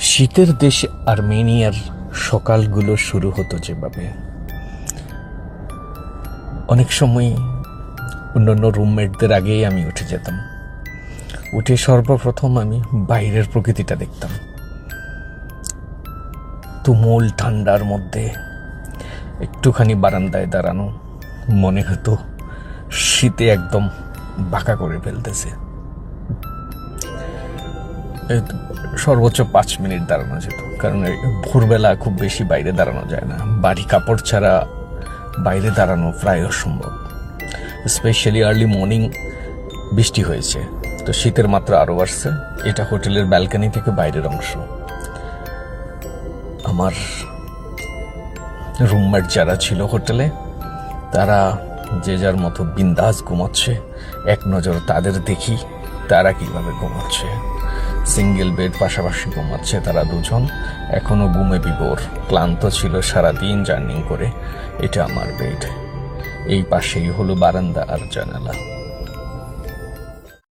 শীতের দেশ আর্মেনিয়ার সকালগুলো শুরু হতো যেভাবে, অনেক সময় অন্যান্য রুমমেটদের আগেই আমি উঠে যেতাম। উঠে সর্বপ্রথম আমি বাইরের প্রকৃতিটা দেখতাম। তুমুল ঠান্ডার মধ্যে একটুখানি বারান্দায় দাঁড়ানো, মনে হতো শীতে একদম বাঁকা করে ফেলতেছে। সর্বোচ্চ 5 মিনিট দাঁড়ানো যেত, কারণ ভোরবেলা খুব বেশি বাইরে দাঁড়ানো যায় না। ভারী কাপড় ছাড়া বাইরে দাঁড়ানো প্রায় অসম্ভব। স্পেশালি আর্লি মর্নিং বৃষ্টি হয়েছে, তো শীতের মাত্রা আরও বাড়ছে। এটা হোটেলের ব্যালকনি থেকে বাইরের অংশ। আমার রুমমেট যারা ছিল হোটেলে, তারা যে যার মতো বিন্দাস ঘুমাচ্ছে। এক নজর তাদের দেখি তারা কিভাবে ঘুমাচ্ছে। সিঙ্গেল বেড পাশাপাশি ঘুমাচ্ছে তারা দুজন, এখনো ঘুমে বিভোর। ক্লান্ত ছিল সারাদিন জার্নি করে। এটা আমার বেড, এই পাশেই হলো বারান্দা আর জানালা।